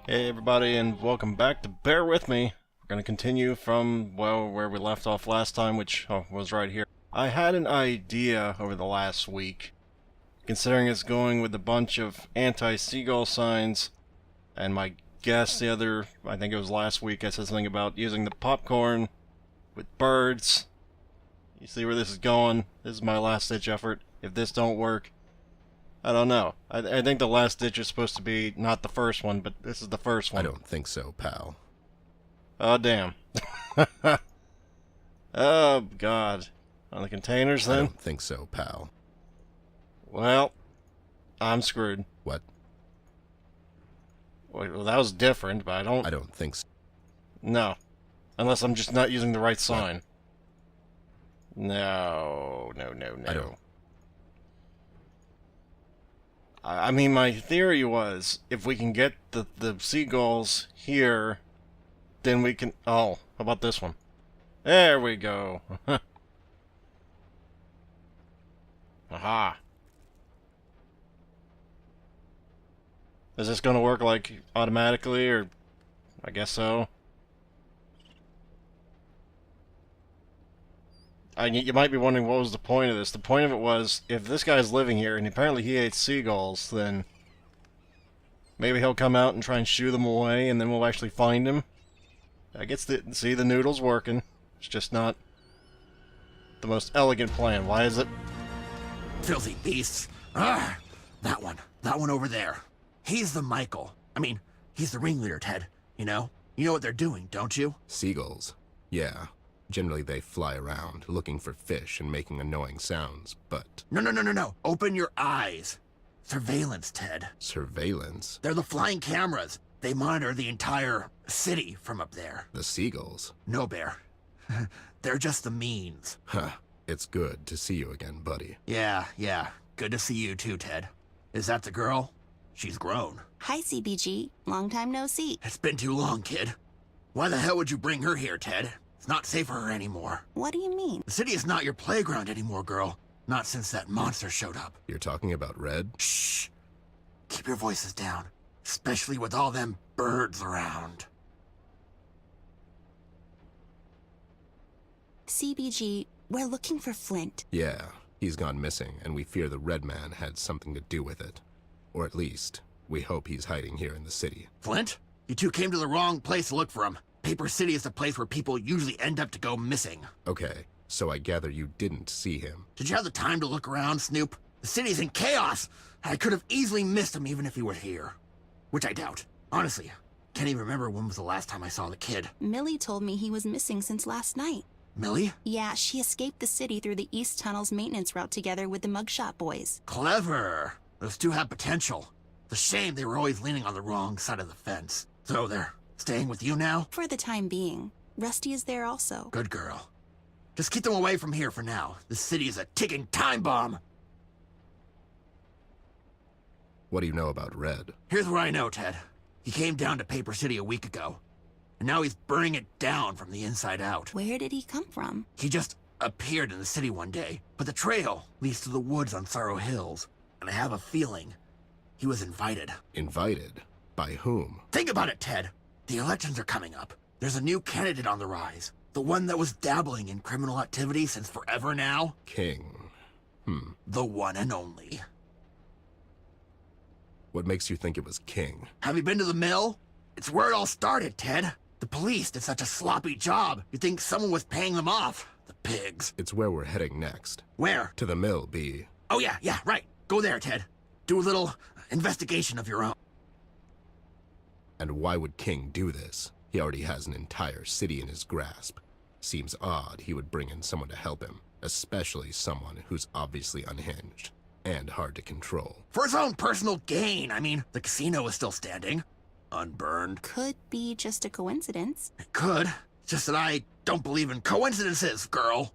Hey everybody, and welcome back to Bear With Me. We're going to continue from, well, where we left off last time, which was right here. I had an idea over the last week, considering it's going with a bunch of anti-seagull signs, and my guess I think it was last week, I said something about using the popcorn with birds. You see where this is going? This is my last-ditch effort. If this don't work, I don't know. I think the last ditch is supposed to be not the first one, but this is the first one. I don't think so, pal. Oh, damn. Oh, God. On the containers, then? I don't think so, pal. Well, I'm screwed. What? Well, that was different, but I don't think so. No. Unless I'm just not using the right sign. No. I don't. I mean, my theory was, if we can get the seagulls here, then we can... Oh, how about this one? There we go. Aha. Is this gonna work, like, automatically, or... I guess so. You might be wondering what was the point of this. The point of it was, if this guy's living here, and apparently he hates seagulls, then maybe he'll come out and try and shoo them away, and then we'll actually find him. I guess see, the noodle's working. It's just not the most elegant plan. Why is it? Filthy beasts. Ah, that one over there. He's the Michael. I mean, he's the ringleader, Ted. You know what they're doing, don't you? Seagulls. Yeah. Generally they fly around, looking for fish and making annoying sounds, but... No. Open your eyes. Surveillance, Ted. Surveillance? They're the flying cameras. They monitor the entire city from up there. The seagulls? No, Bear. They're just the means. Huh. It's good to see you again, buddy. Yeah. Good to see you too, Ted. Is that the girl? She's grown. Hi, CBG. Long time no see. It's been too long, kid. Why the hell would you bring her here, Ted? It's not safe for her anymore. What do you mean? The city is not your playground anymore, girl. Not since that monster showed up. You're talking about Red? Shh. Keep your voices down. Especially with all them birds around. CBG, we're looking for Flint. Yeah, he's gone missing, and we fear the Red Man had something to do with it. Or at least, we hope he's hiding here in the city. Flint? You two came to the wrong place to look for him. Paper City is the place where people usually end up to go missing. Okay, so I gather you didn't see him. Did you have the time to look around, Snoop? The city's in chaos! I could have easily missed him even if he were here. Which I doubt. Honestly, can't even remember when was the last time I saw the kid. Millie told me he was missing since last night. Millie? Yeah, she escaped the city through the East Tunnel's maintenance route together with the Mugshot boys. Clever. Those two have potential. It's a shame they were always leaning on the wrong side of the fence. So they're staying with you now? For the time being. Rusty is there also. Good girl. Just keep them away from here for now. This city is a ticking time bomb. What do you know about Red? Here's what I know, Ted. He came down to Paper City a week ago. And now he's burning it down from the inside out. Where did he come from? He just appeared in the city one day. But the trail leads to the woods on Sorrow Hills. And I have a feeling he was invited. Invited? By whom? Think about it, Ted. The elections are coming up. There's a new candidate on the rise. The one that was dabbling in criminal activity since forever now. King. The one and only. What makes you think it was King? Have you been to the mill? It's where it all started, Ted. The police did such a sloppy job. You'd think someone was paying them off. The pigs. It's where we're heading next. Where? To the mill, B. Oh yeah, right. Go there, Ted. Do a little investigation of your own. And why would King do this? He already has an entire city in his grasp. Seems odd he would bring in someone to help him, especially someone who's obviously unhinged and hard to control. For his own personal gain. I mean, the casino is still standing. Unburned. Could be just a coincidence. It could. It's just that I don't believe in coincidences, girl.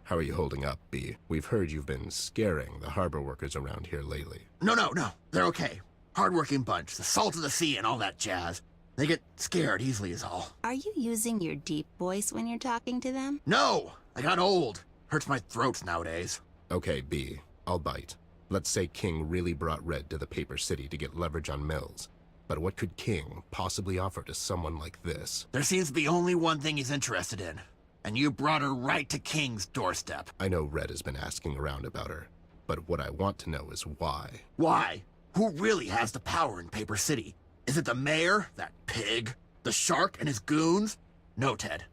How are you holding up, B? We've heard you've been scaring the harbor workers around here lately. No. They're okay. Hardworking bunch, the salt of the sea and all that jazz. They get scared easily is all. Are you using your deep voice when you're talking to them? No! I got old. Hurts my throat nowadays. Okay, B. I'll bite. Let's say King really brought Red to the Paper City to get leverage on Mills. But what could King possibly offer to someone like this? There seems to be only one thing he's interested in. And you brought her right to King's doorstep. I know Red has been asking around about her, but what I want to know is why. Why? Who really has the power in Paper City? Is it the mayor, that pig? The shark and his goons? No, Ted.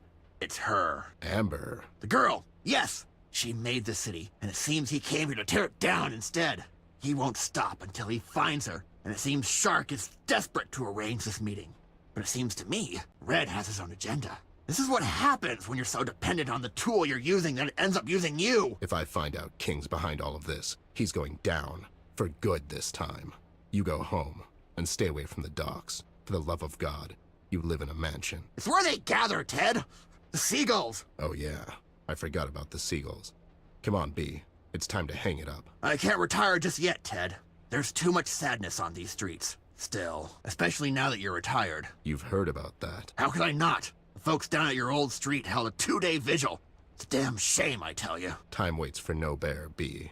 It's her. Amber. The girl, yes! She made the city, and it seems he came here to tear it down instead. He won't stop until he finds her, and it seems Shark is desperate to arrange this meeting. But it seems to me, Red has his own agenda. This is what happens when you're so dependent on the tool you're using that it ends up using you! If I find out King's behind all of this, he's going down. For good this time. You go home, and stay away from the docks. For the love of God, you live in a mansion. It's where they gather, Ted! The seagulls! Oh yeah, I forgot about the seagulls. Come on, B. It's time to hang it up. I can't retire just yet, Ted. There's too much sadness on these streets. Still. Especially now that you're retired. You've heard about that. How could I not? The folks down at your old street held a 2-day vigil. It's a damn shame, I tell you. Time waits for no bear, B.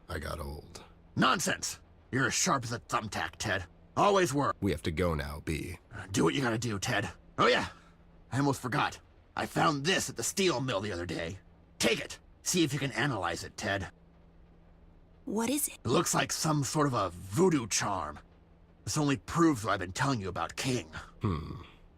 I got old. Nonsense! You're as sharp as a thumbtack, Ted. Always were. We have to go now, B. Do what you gotta do, Ted. Oh yeah, I almost forgot. I found this at the steel mill the other day. Take it. See if you can analyze it, Ted. What is it? It looks like some sort of a voodoo charm. This only proves what I've been telling you about King.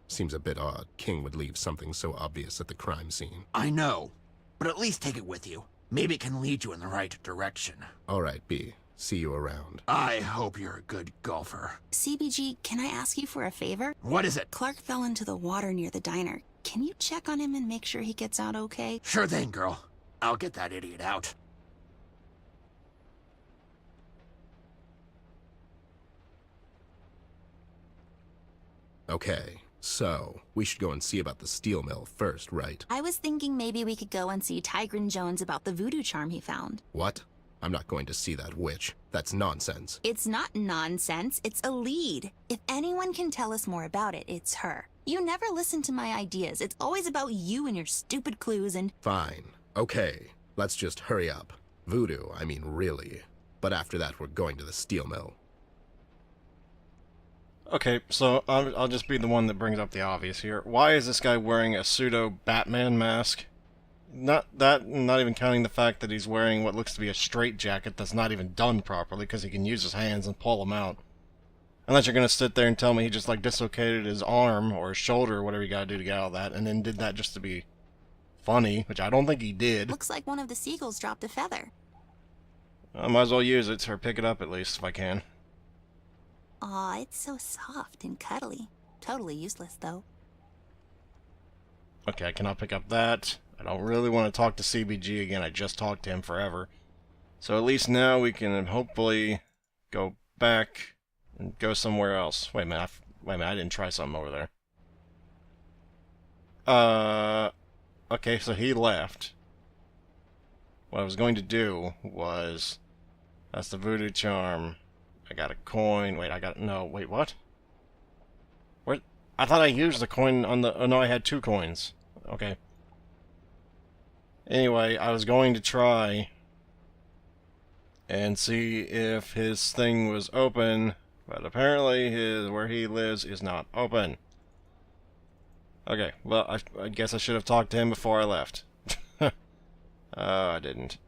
Seems a bit odd. King would leave something so obvious at the crime scene. I know, but at least take it with you. Maybe it can lead you in the right direction. All right, B. See you around. I hope you're a good golfer. CBG, can I ask you for a favor? What is it? Clark fell into the water near the diner. Can you check on him and make sure he gets out okay? Sure thing, girl. I'll get that idiot out. Okay, so we should go and see about the steel mill first, right? I was thinking maybe we could go and see Tigran Jones about the voodoo charm he found. What? I'm not going to see that witch. That's nonsense. It's not nonsense, it's a lead. If anyone can tell us more about it, it's her. You never listen to my ideas. It's always about you and your stupid clues and... Fine. Okay, let's just hurry up. Voodoo, I mean really. But after that, we're going to the steel mill. Okay, so I'll just be the one that brings up the obvious here. Why is this guy wearing a pseudo-Batman mask? Not even counting the fact that he's wearing what looks to be a straitjacket that's not even done properly because he can use his hands and pull them out. Unless you're going to sit there and tell me he just, like, dislocated his arm or his shoulder or whatever you got to do to get out of that, and then did that just to be funny, which I don't think he did. Looks like one of the seagulls dropped a feather. I might as well use it, or pick it up at least, if I can. Aw, it's so soft and cuddly. Totally useless, though. Okay, I cannot pick up that. I don't really want to talk to CBG again. I just talked to him forever. So at least now we can hopefully go back and go somewhere else. Wait a minute. I didn't try something over there. Okay, so he left. What I was going to do was... That's the voodoo charm. I got a coin. Wait, no, wait, what? Where? I thought I used the coin on the... Oh, no, I had 2 coins. Okay. Anyway, I was going to try and see if his thing was open, but apparently where he lives is not open. Okay, well, I guess I should have talked to him before I left. I didn't.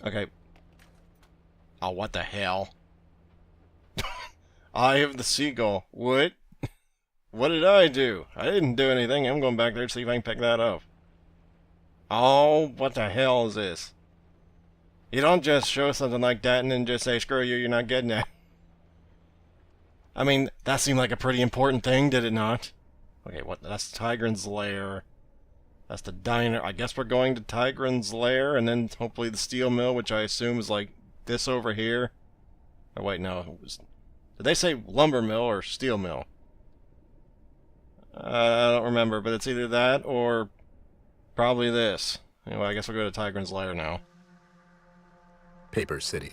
Okay. Oh, what the hell? Eye of the Seagull. What? What did I do? I didn't do anything. I'm going back there to see if I can pick that up. Oh, what the hell is this? You don't just show something like that and then just say, screw you, you're not getting it. I mean, that seemed like a pretty important thing, did it not? Okay, what? That's Tigran's lair. That's the diner. I guess we're going to Tigran's lair and then hopefully the steel mill, which I assume is like this over here. Oh, wait, no. Did they say lumber mill or steel mill? I don't remember, but it's either that or probably this. Anyway, I guess we'll go to Tigran's lair now. Paper City.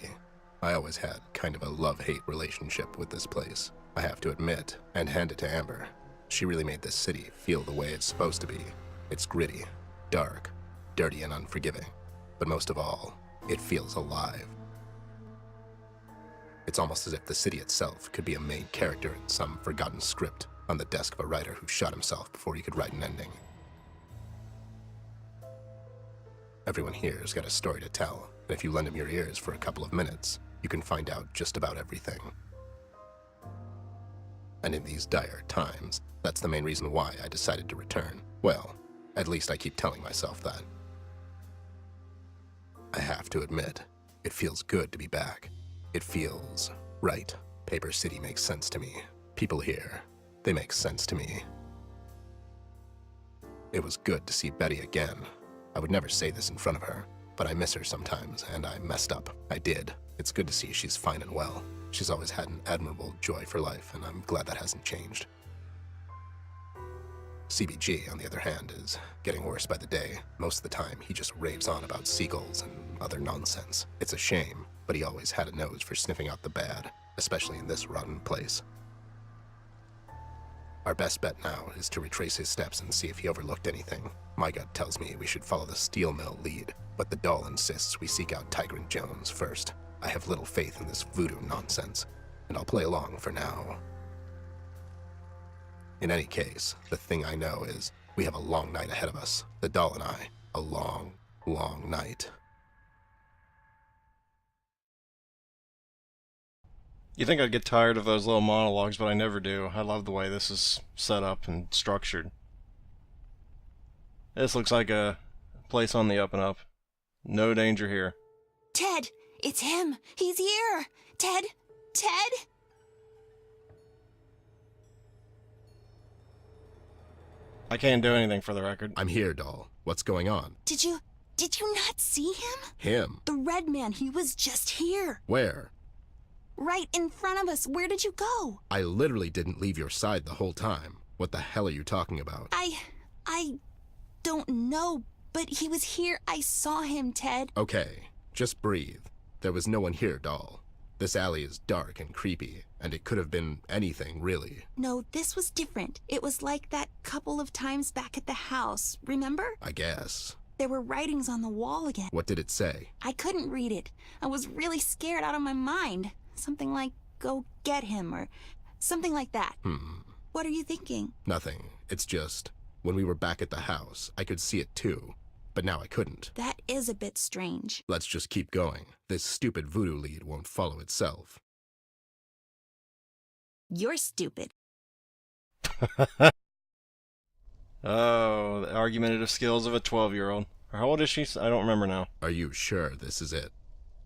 I always had kind of a love-hate relationship with this place. I have to admit, and hand it to Amber. She really made this city feel the way it's supposed to be. It's gritty, dark, dirty, and unforgiving. But most of all, it feels alive. It's almost as if the city itself could be a main character in some forgotten script on the desk of a writer who shot himself before he could write an ending. Everyone here's got a story to tell, and if you lend him your ears for a couple of minutes, you can find out just about everything. And in these dire times, that's the main reason why I decided to return. Well, at least I keep telling myself that. I have to admit, it feels good to be back. It feels right. Paper City makes sense to me. People here, they make sense to me. It was good to see Betty again. I would never say this in front of her, but I miss her sometimes, and I messed up. I did. It's good to see she's fine and well. She's always had an admirable joy for life, and I'm glad that hasn't changed. CBG, on the other hand, is getting worse by the day. Most of the time, he just raves on about seagulls and other nonsense. It's a shame, but he always had a nose for sniffing out the bad, especially in this rotten place. Our best bet now is to retrace his steps and see if he overlooked anything. My gut tells me we should follow the steel mill lead, but the doll insists we seek out Tigran Jones first. I have little faith in this voodoo nonsense, and I'll play along for now. In any case, the thing I know is we have a long night ahead of us, the doll and I. A long, long night. You think I'd get tired of those little monologues, but I never do. I love the way this is set up and structured. This looks like a place on the up and up. No danger here. Ted, it's him. He's here. Ted, Ted? I can't do anything for the record. I'm here, doll. What's going on? Did you not see him? Him? The red man, he was just here. Where? Right in front of us. Where did you go? I literally didn't leave your side the whole time. What the hell are you talking about? I don't know, but he was here. I saw him, Ted. Okay, just breathe. There was no one here, doll. This alley is dark and creepy, and it could have been anything, really. No, this was different. It was like that couple of times back at the house, remember? I guess. There were writings on the wall again. What did it say? I couldn't read it. I was really scared out of my mind. Something like, go get him, or something like that. What are you thinking? Nothing. It's just, when we were back at the house, I could see it too. But now I couldn't. That is a bit strange. Let's just keep going. This stupid voodoo lead won't follow itself. You're stupid. Oh, the argumentative skills of a 12-year-old. How old is she? I don't remember now. Are you sure this is it?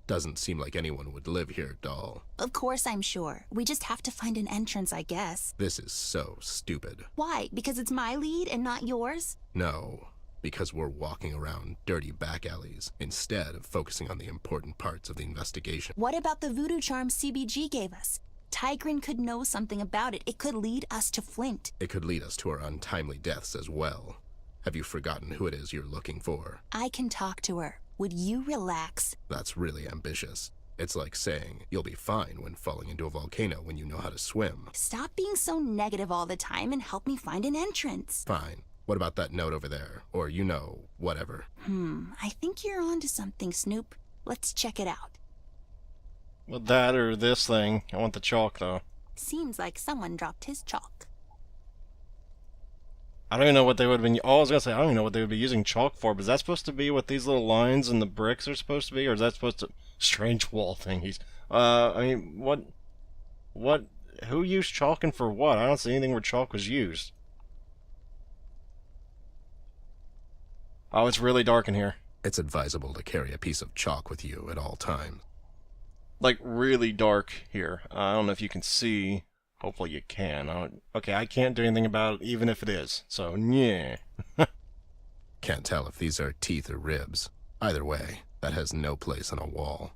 Doesn't seem like anyone would live here, doll. Of course I'm sure. We just have to find an entrance, I guess. This is so stupid. Why? Because it's my lead and not yours? No, because we're walking around dirty back alleys instead of focusing on the important parts of the investigation. What about the voodoo charm CBG gave us? Tigran could know something about it. It could lead us to Flint. It could lead us to our untimely deaths as well. Have you forgotten who it is you're looking for? I can talk to her. Would you relax? That's really ambitious. It's like saying you'll be fine when falling into a volcano when you know how to swim. Stop being so negative all the time and help me find an entrance. Fine. What about that note over there? Or, you know, whatever. I think you're onto something, Snoop. Let's check it out. Well, that or this thing. I want the chalk, though. Seems like someone dropped his chalk. I don't even know what they would have been... Oh, I was going to say, I don't even know what they would be using chalk for, but is that supposed to be what these little lines and the bricks are supposed to be? Or is that supposed to... Strange wall thingies. I mean, what... Who used chalk and for what? I don't see anything where chalk was used. Oh, it's really dark in here. It's advisable to carry a piece of chalk with you at all times. Like, really dark here. I don't know if you can see... Hopefully you can. Okay, I can't do anything about it, even if it is. So, yeah. Can't tell if these are teeth or ribs. Either way, that has no place on a wall.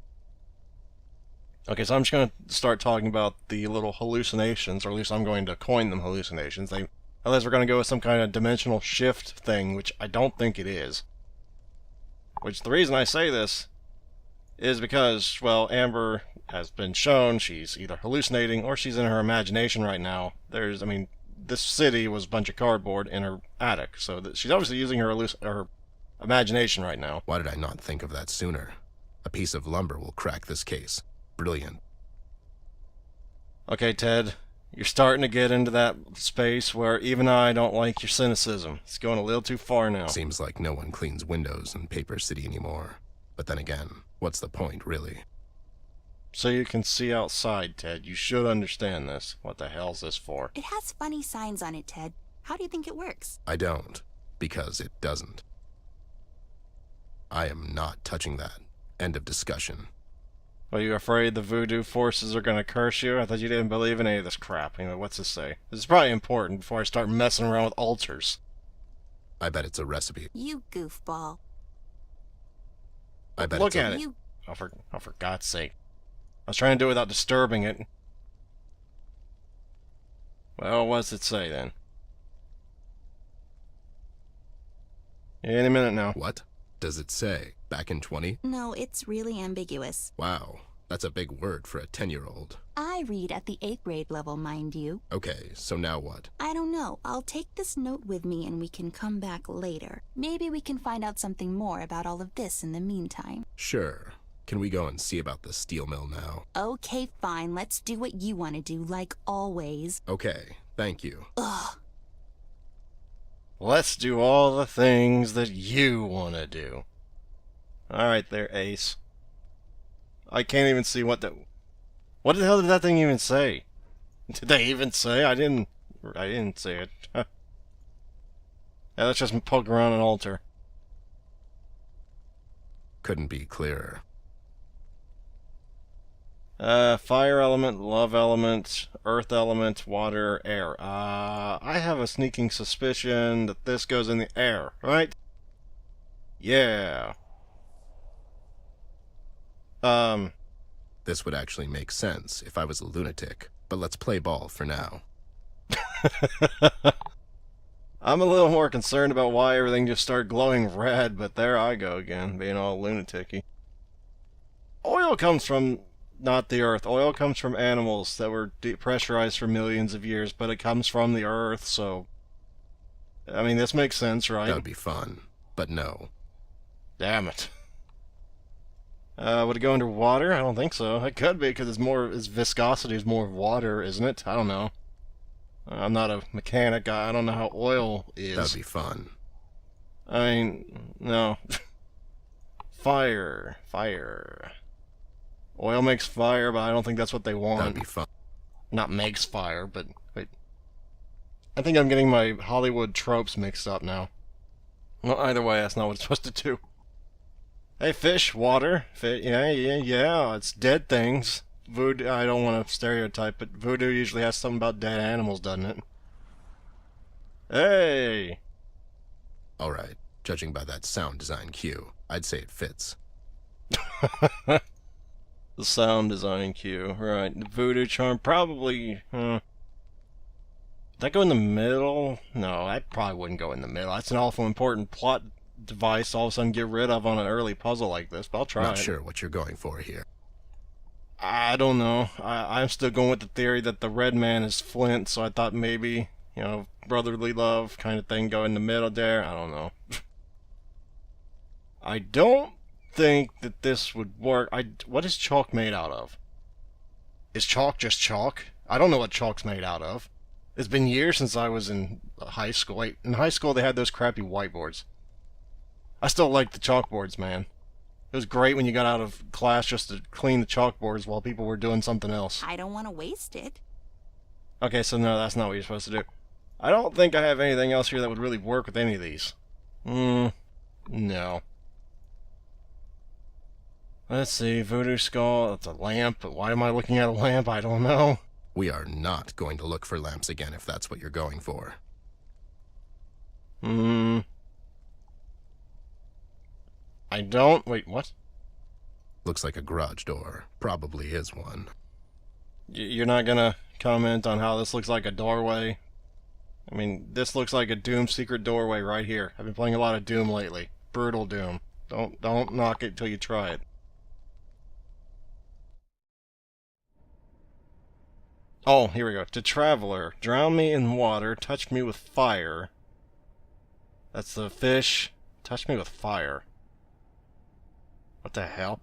Okay, so I'm just going to start talking about the little hallucinations, or at least I'm going to coin them hallucinations. Unless we're going to go with some kind of dimensional shift thing, which I don't think it is. Which, the reason I say this is because, well, Amber has been shown she's either hallucinating or she's in her imagination right now. I mean, this city was a bunch of cardboard in her attic, so she's obviously using her imagination right now. Why did I not think of that sooner? A piece of lumber will crack this case. Brilliant. Okay, Ted, you're starting to get into that space where even I don't like your cynicism. It's going a little too far now. Seems like no one cleans windows in Paper City anymore. But then again, what's the point, really? So you can see outside, Ted. You should understand this. What the hell's this for? It has funny signs on it, Ted. How do you think it works? I don't, because it doesn't. I am not touching that. End of discussion. Are you afraid the voodoo forces are going to curse you? I thought you didn't believe in any of this crap. Anyway, what's this say? This is probably important before I start messing around with altars. I bet it's a recipe. You goofball. I bet Look it's a... at it. Oh, for God's sake. I was trying to do it without disturbing it. Well, what's it say then? Any minute now. What does it say? Back in 20? No, it's really ambiguous. Wow, that's a big word for a 10-year-old. I read at the 8th grade level, mind you. Okay, so now what? I don't know. I'll take this note with me and we can come back later. Maybe we can find out something more about all of this in the meantime. Sure. Can we go and see about the steel mill now? Okay, fine. Let's do what you want to do, like always. Okay, thank you. Ugh. Let's do all the things that you want to do. Alright there, Ace. I can't even see what the hell did that thing even say? Did they even say? I didn't see it. Yeah, let's just poke around an altar. Couldn't be clearer. Fire element, love element, earth element, water, air. I have a sneaking suspicion that this goes in the air, right? Yeah. This would actually make sense if I was a lunatic, but let's play ball for now. I'm a little more concerned about why everything just started glowing red, but there I go again, being all lunatic-y. Oil comes from not the earth. Oil comes from animals that were depressurized for millions of years, but it comes from the earth, so... I mean, this makes sense, right? That would be fun, but no. Damn it. Would it go under water? I don't think so. It could be, because its viscosity is more water, isn't it? I don't know. I'm not a mechanic. I don't know how oil is. That'd be fun. I mean, no. Fire. Oil makes fire, but I don't think that's what they want. That'd be fun. Not makes fire, but wait. I think I'm getting my Hollywood tropes mixed up now. Well, either way, that's not what it's supposed to do. Hey, fish, water, yeah, it's dead things. Voodoo, I don't want to stereotype, but voodoo usually has something about dead animals, doesn't it? Hey! Alright, judging by that sound design cue, I'd say it fits. The sound design cue, right. The voodoo charm, probably, Did that go in the middle? No, that probably wouldn't go in the middle. That's an awful important plot device to all of a sudden get rid of on an early puzzle like this, but I'll try Not it. sure what you're going for here. I don't know. I'm still going with the theory that the red man is Flint, so I thought maybe, brotherly love kind of thing go in the middle there. I don't know. I don't think that this would work. What is chalk made out of? Is chalk just chalk? I don't know what chalk's made out of. It's been years since I was in high school. In high school, they had those crappy whiteboards. I still like the chalkboards, man. It was great when you got out of class just to clean the chalkboards while people were doing something else. I don't want to waste it. Okay, so no, that's not what you're supposed to do. I don't think I have anything else here that would really work with any of these. No. Let's see, voodoo skull, that's a lamp, but why am I looking at a lamp? I don't know. We are not going to look for lamps again if that's what you're going for. I don't... Wait, what? Looks like a garage door. Probably is one. You're not gonna comment on how this looks like a doorway? I mean, this looks like a Doom secret doorway right here. I've been playing a lot of Doom lately. Brutal Doom. Don't knock it till you try it. Oh, here we go. To traveler, drown me in water, touch me with fire. That's the fish. Touch me with fire. What the hell?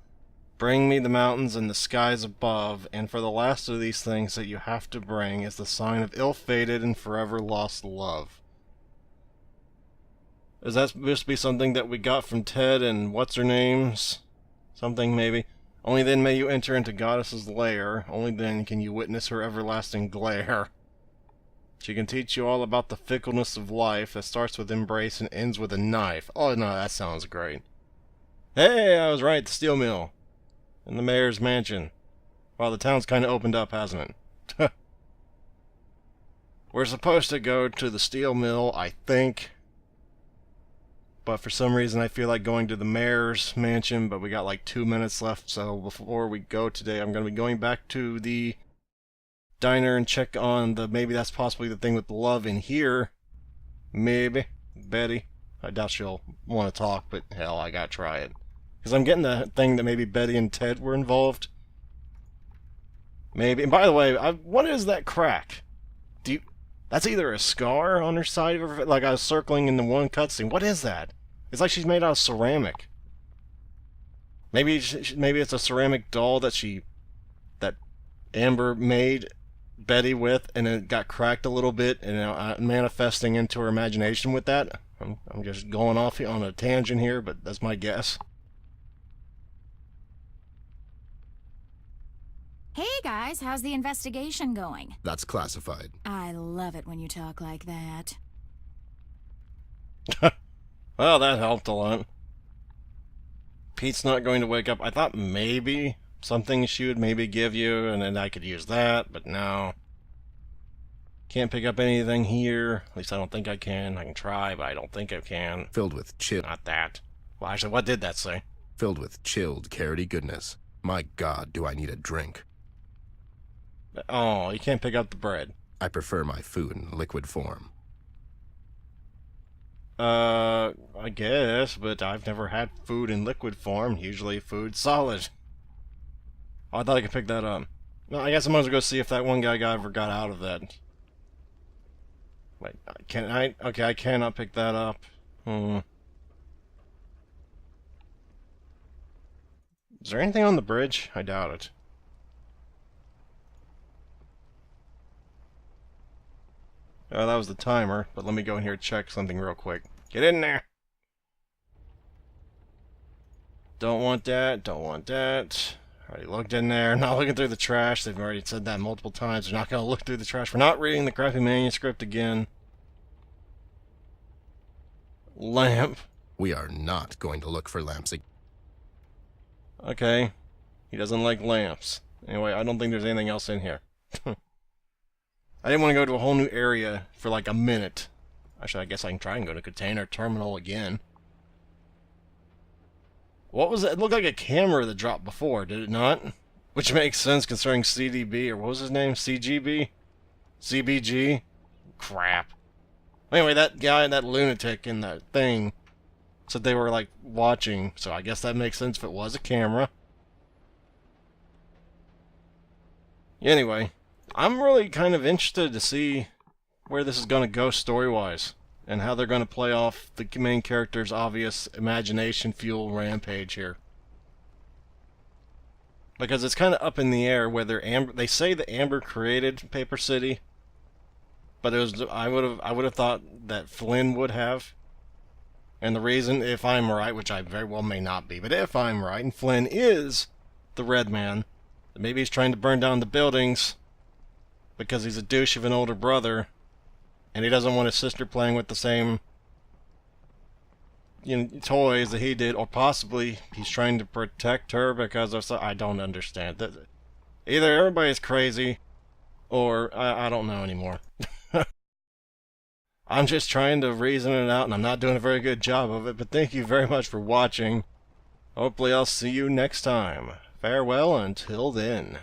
Bring me the mountains and the skies above, and for the last of these things that you have to bring is the sign of ill-fated and forever lost love. Is that supposed to be something that we got from Ted and what's-her-names? Something, maybe? Only then may you enter into Goddess's lair. Only then can you witness her everlasting glare. She can teach you all about the fickleness of life that starts with embrace and ends with a knife. Oh, no, that sounds great. Hey, I was right, the steel mill. In the mayor's mansion. Well, the town's kind of opened up, hasn't it? We're supposed to go to the steel mill, I think. But for some reason I feel like going to the mayor's mansion, but we got like 2 minutes left, so before we go today, I'm going to be going back to the diner and check on the, maybe that's possibly the thing with the love in here. Maybe. Betty. I doubt she'll want to talk, but hell, I gotta try it. Because I'm getting the thing that maybe Betty and Ted were involved. Maybe. And by the way, what is that crack? That's either a scar on her side of her, like I was circling in the one cutscene. What is that? It's like she's made out of ceramic. Maybe it's a ceramic doll that Amber made Betty with, and it got cracked a little bit, and manifesting into her imagination with that. I'm just going off on a tangent here, but that's my guess. Hey guys, how's the investigation going? That's classified. I love it when you talk like that. Well, that helped a lot. Pete's not going to wake up. I thought maybe something she would maybe give you, and then I could use that, but no. Can't pick up anything here. At least I don't think I can. I can try, but I don't think I can. Filled with chill. Not that. Well, actually, what did that say? Filled with chilled carroty goodness. My God, do I need a drink. Oh, you can't pick up the bread. I prefer my food in liquid form. I guess, but I've never had food in liquid form. Usually food's solid. Oh, I thought I could pick that up. No, I guess I might as well go see if that one guy ever got out of that. Wait, can I? Okay, I cannot pick that up. Is there anything on the bridge? I doubt it. Oh, that was the timer, but let me go in here and check something real quick. Get in there! Don't want that, don't want that. Already looked in there, not looking through the trash. They've already said that multiple times. They're not going to look through the trash. We're not reading the crappy manuscript again. Lamp. We are not going to look for lamps again. Okay. He doesn't like lamps. Anyway, I don't think there's anything else in here. I didn't want to go to a whole new area for like a minute. Actually, I guess I can try and go to container terminal again. What was it? It looked like a camera that dropped before, did it not? Which makes sense considering CDB, or what was his name? CGB? CBG? Crap. Anyway, that guy, that lunatic in that thing, said they were like watching, so I guess that makes sense if it was a camera. Anyway, I'm really kind of interested to see where this is going to go story-wise, and how they're going to play off the main character's obvious imagination fuel rampage here. Because it's kind of up in the air whether Amber, they say that Amber created Paper City, but it was, I would have thought that Flynn would have. And the reason, if I'm right, which I very well may not be, but if I'm right, and Flynn is the Red Man, maybe he's trying to burn down the buildings because he's a douche of an older brother, and he doesn't want his sister playing with the same, you know, toys that he did, or possibly he's trying to protect her because of I don't understand. Either everybody's crazy, or I don't know anymore. I'm just trying to reason it out, and I'm not doing a very good job of it, but thank you very much for watching. Hopefully I'll see you next time. Farewell until then.